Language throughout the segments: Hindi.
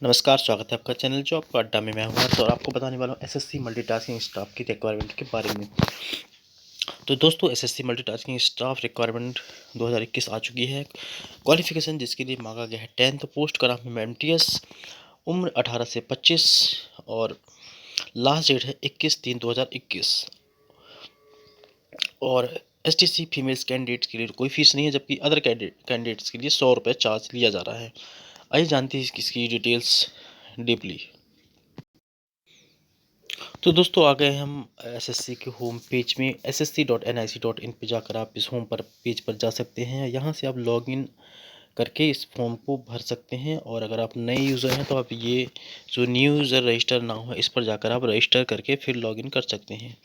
नमस्कार, स्वागत है आपका चैनल जॉब का अड्डा में। मैं हूं हर्ष और आपको बताने वाला हूं एसएससी मल्टीटास्किंग स्टाफ की रिक्वायरमेंट के बारे में। तो दोस्तों, एसएससी मल्टीटास्किंग स्टाफ रिक्वायरमेंट 2021 आ चुकी है। क्वालिफिकेशन जिसके लिए मांगा गया है 10th, पोस्ट का नाम है एमटीएस, उम्र 18 से 25 और लास्ट डेट है 21/3/2021। और एसटीसी फीमेल्स कैंडिडेट्स के लिए कोई फीस नहीं है, जबकि अदर कैंडिडेट्स के लिए 100 रुपये चार्ज लिया जा रहा है। आइए जानते हैं इसकी डिटेल्स डीपली। तो दोस्तों, आ गए हम एसएससी के होम पेज में। ssc.nic.in पे जाकर आप इस होम पर पेज पर जा सकते हैं। यहाँ से आप लॉगिन करके इस फॉर्म को भर सकते हैं। और अगर आप नए यूज़र हैं तो आप ये जो न्यू यूज़र रजिस्टर नाउ है, इस पर जाकर आप रजिस्टर करके फिर लॉगिन कर सकते हैं।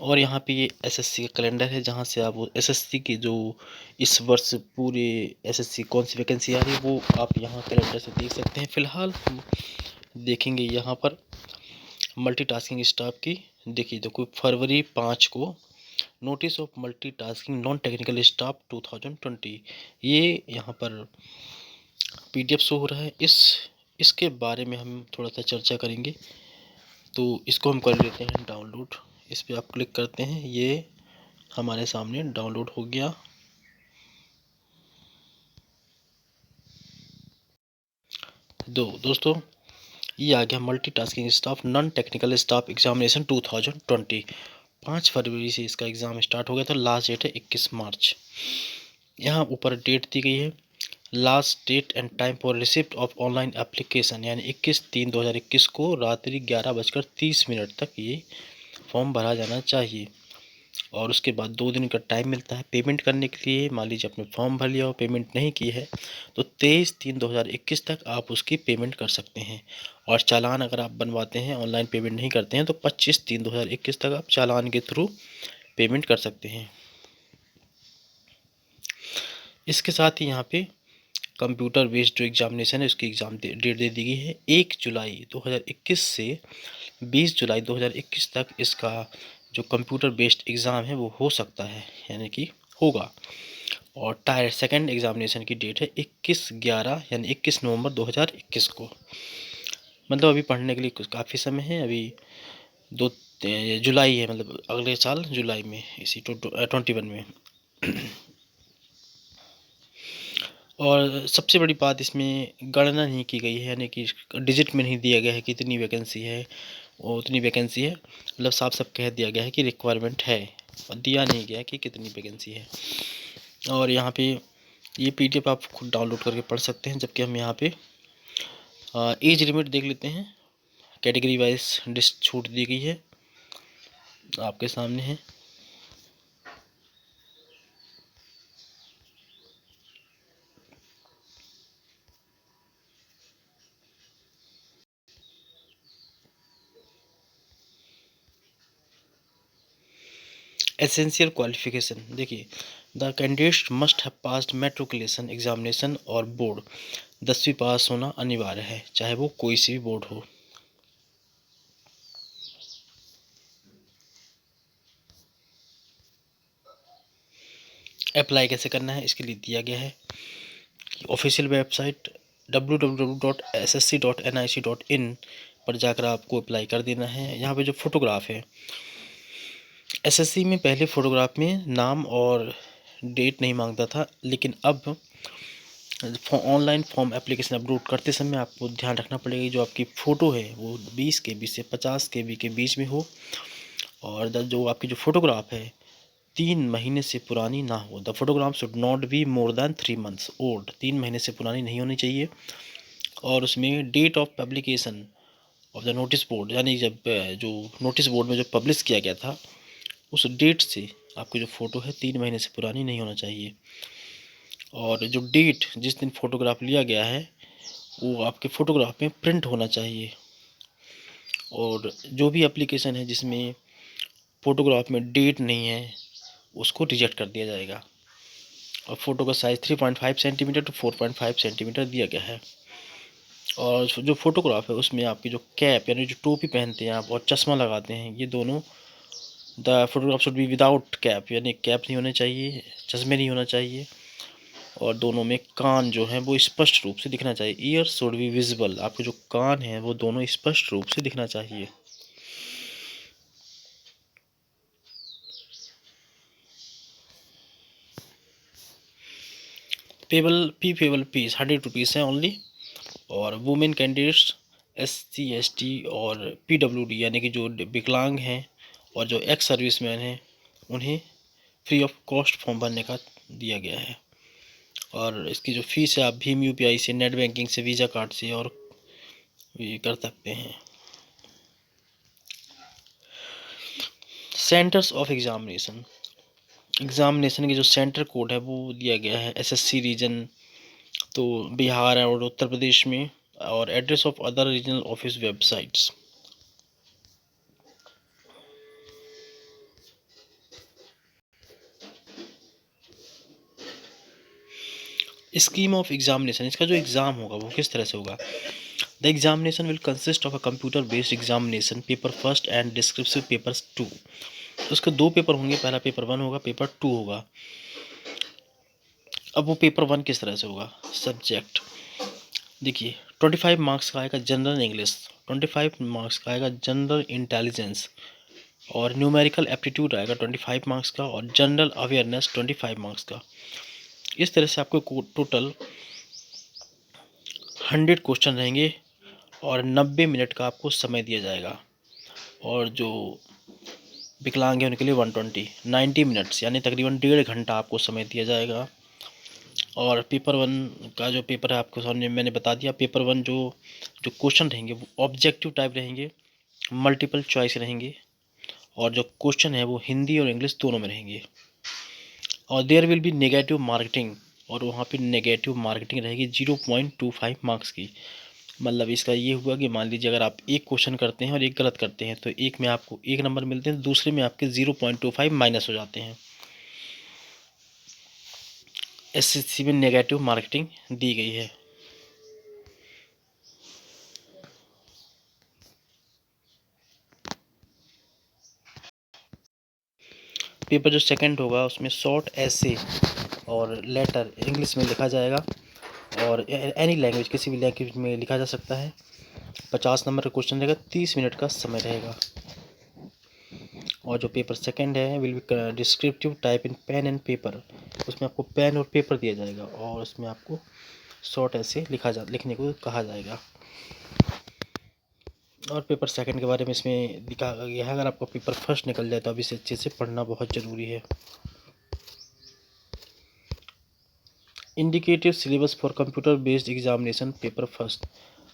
और यहाँ पे ये एसएससी का कैलेंडर है, जहाँ से आप एसएससी की जो इस वर्ष पूरे एसएससी कौन सी वैकेंसी आ रही है वो आप यहाँ कैलेंडर से देख सकते हैं। फिलहाल हम देखेंगे यहाँ पर मल्टीटास्किंग स्टाफ की। देखिए, देखो फरवरी 5 को notice of multitasking non technical staff 2020, ये यहाँ पर पीडीएफ शो हो रहा है। इसके बारे में हम थोड़ा सा चर्चा करेंगे। तो इसको हम कर लेते हैं डाउनलोड। इस पर आप क्लिक करते हैं, ये हमारे सामने डाउनलोड हो गया। दोस्तों, ये आ गया multitasking staff non technical staff examination 2020। 5 फरवरी से इसका एग्ज़ाम स्टार्ट हो गया था। लास्ट डेट है 21 मार्च। यहाँ ऊपर डेट दी गई है। Last date and time for receipt of online application, यानी 21/3/2021 को रात्रि 11:30 तक ये फॉर्म भरा जाना चाहिए। और उसके बाद 2 दिन का टाइम मिलता है पेमेंट करने के लिए। मान लीजिए आपने फॉर्म भर लिया और पेमेंट नहीं की है, तो 23/3/2021 तक आप उसकी पेमेंट कर सकते हैं। और चालान अगर आप बनवाते हैं, ऑनलाइन पेमेंट नहीं करते हैं, तो 25/3/2021 तक आप चालान के थ्रू पेमेंट कर सकते हैं। इसके साथ ही यहाँ पे कंप्यूटर बेस्ड जो एग्जामिनेशन है, उसकी एग्ज़ाम डेट दे दी गई है 1 जुलाई 2021 से 20 जुलाई 2021 तक। इसका जो कंप्यूटर बेस्ड एग्ज़ाम है वो हो सकता है, यानी कि होगा। और टायर सेकंड एग्जामिनेशन की डेट है 21/11 यानी 21 नवंबर 2021 को। मतलब अभी पढ़ने के लिए काफ़ी समय है। अभी 2 जुलाई है, मतलब अगले साल जुलाई में, इसी 21 में। और सबसे बड़ी बात, इसमें गणना नहीं की गई है, यानी कि डिजिट में नहीं दिया गया है कि इतनी वैकेंसी है और उतनी वैकेंसी है। मतलब साफ साफ कह दिया गया है कि रिक्वायरमेंट है, और दिया नहीं गया कि कितनी वैकेंसी है। और यहाँ पे ये पीडीएफ आप खुद डाउनलोड करके पढ़ सकते हैं। जबकि हम यहाँ पे एज लिमिट देख लेते हैं। कैटेगरी वाइज लिस्ट छूट दी गई है, आपके सामने है। एसेंशियल क्वालिफिकेशन देखिए, the candidate must have passed matriculation examination और बोर्ड। 10वीं पास होना अनिवार्य है, चाहे वो कोई सी भी बोर्ड हो। अप्लाई कैसे करना है, इसके लिए दिया गया है कि ऑफिशियल वेबसाइट www.ssc.nic.in पर जाकर आपको अप्लाई कर देना है। यहाँ पे जो फोटोग्राफ है, एसएससी में पहले फ़ोटोग्राफ में नाम और डेट नहीं मांगता था, लेकिन अब ऑनलाइन फॉर्म एप्लीकेशन अपलोड करते समय आपको ध्यान रखना पड़ेगा, जो आपकी फ़ोटो है वो 20 KB से 50 KB के बीच में हो। और जो आपकी जो फ़ोटोग्राफ है 3 महीने से पुरानी ना हो। The photograph should not be more than 3 months old. 3 महीने से पुरानी नहीं होनी चाहिए। और उसमें date of publication of the notice board, यानी जब जो नोटिस बोर्ड में जो पब्लिश किया गया था, उस डेट से आपकी जो फ़ोटो है 3 महीने से पुरानी नहीं होना चाहिए। और जो डेट जिस दिन फ़ोटोग्राफ लिया गया है वो आपके फ़ोटोग्राफ में प्रिंट होना चाहिए। और जो भी एप्लीकेशन है जिसमें फ़ोटोग्राफ में डेट नहीं है, उसको रिजेक्ट कर दिया जाएगा। और फ़ोटो का साइज़ 3.5 सेंटीमीटर टू 4.5 सेंटीमीटर दिया गया है। और जो फ़ोटोग्राफ है उसमें आपकी जो कैप, यानी जो टोपी पहनते हैं आप और चश्मा लगाते हैं, ये दोनों, the photograph should be without cap, यानी कैप नहीं होना चाहिए, चश्मे नहीं होना चाहिए। और दोनों में कान जो है वो स्पष्ट रूप से दिखना चाहिए। ईयर शुड बी विजिबल, आपके जो कान हैं वो दोनों स्पष्ट रूप से दिखना चाहिए। पेबल फीस 100 रुपीज़ है ओनली। और वुमेन कैंडिडेट्स SC ST और PWD यानी कि जो विकलांग हैं और जो एक्स सर्विसमैन हैं उन्हें फ्री ऑफ कॉस्ट फॉर्म भरने का दिया गया है। और इसकी जो फीस है आप भीम UPI से, नेट बैंकिंग से, वीज़ा कार्ड से और ये कर सकते हैं। सेंटर्स ऑफ एग्जामिनेशन के जो सेंटर कोड है वो दिया गया है SSC रीजन तो बिहार और उत्तर प्रदेश में, और address of other regional office websites. Scheme of examination, इसका जो एग्ज़ाम होगा वो किस तरह से होगा। The examination will consist of a computer based examination, paper first and descriptive papers 2। उसके 2 पेपर होंगे, पहला पेपर 1 होगा, पेपर 2 होगा। अब वो पेपर 1 किस तरह से होगा। सब्जेक्ट देखिए 25 मार्क्स का आएगा जनरल इंग्लिश, 25 मार्क्स का आएगा जनरल इंटेलिजेंस, और न्यूमेरिकल एप्टीट्यूड आएगा 25 मार्क्स का, और जनरल अवेयरनेस 25 मार्क्स का। इस तरह से आपको टोटल 100 क्वेश्चन रहेंगे और 90 मिनट का आपको समय दिया जाएगा। और जो विकलांग है उनके लिए 90 मिनट्स यानी तकरीबन 1.5 घंटा आपको समय दिया जाएगा। और पेपर 1 का जो पेपर है आपको सामने मैंने बता दिया। पेपर 1 जो जो क्वेश्चन रहेंगे वो ऑब्जेक्टिव टाइप रहेंगे, मल्टीपल चॉइस रहेंगे, और जो क्वेश्चन है वो हिंदी और इंग्लिश दोनों में रहेंगे। और there will be negative marketing, और वहाँ पे नेगेटिव मार्केटिंग रहेगी 0.25 मार्क्स की। मतलब इसका ये हुआ कि मान लीजिए अगर आप एक क्वेश्चन करते हैं और एक गलत करते हैं तो एक में आपको 1 नंबर मिलते हैं, दूसरे में आपके 0.25 माइनस हो जाते हैं। SSC में नेगेटिव मार्केटिंग दी गई है। पेपर जो सेकंड होगा उसमें शॉर्ट ऐसे और लेटर इंग्लिश में लिखा जाएगा, और एनी लैंग्वेज किसी भी लैंग्वेज में लिखा जा सकता है। 50 नंबर का क्वेश्चन रहेगा, 30 मिनट का समय रहेगा। और जो पेपर सेकंड है will be descriptive type in pen and paper, उसमें आपको पेन और पेपर दिया जाएगा और उसमें आपको शॉर्ट ऐसे लिखने को कहा जाएगा। और पेपर सेकंड के बारे में इसमें लिखा गया है, अगर आपका पेपर फर्स्ट निकल जाए तो अभी से अच्छे से पढ़ना बहुत ज़रूरी है। Indicative syllabus for computer based examination paper first.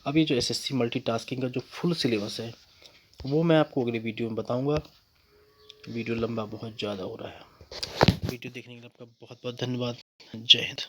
अभी जो SSC मल्टीटास्किंग का जो फुल सिलेबस है वो मैं आपको अगली वीडियो में बताऊंगा। वीडियो लंबा बहुत ज़्यादा हो रहा है। वीडियो देखने के लिए आपका बहुत बहुत धन्यवाद। जय हिंद।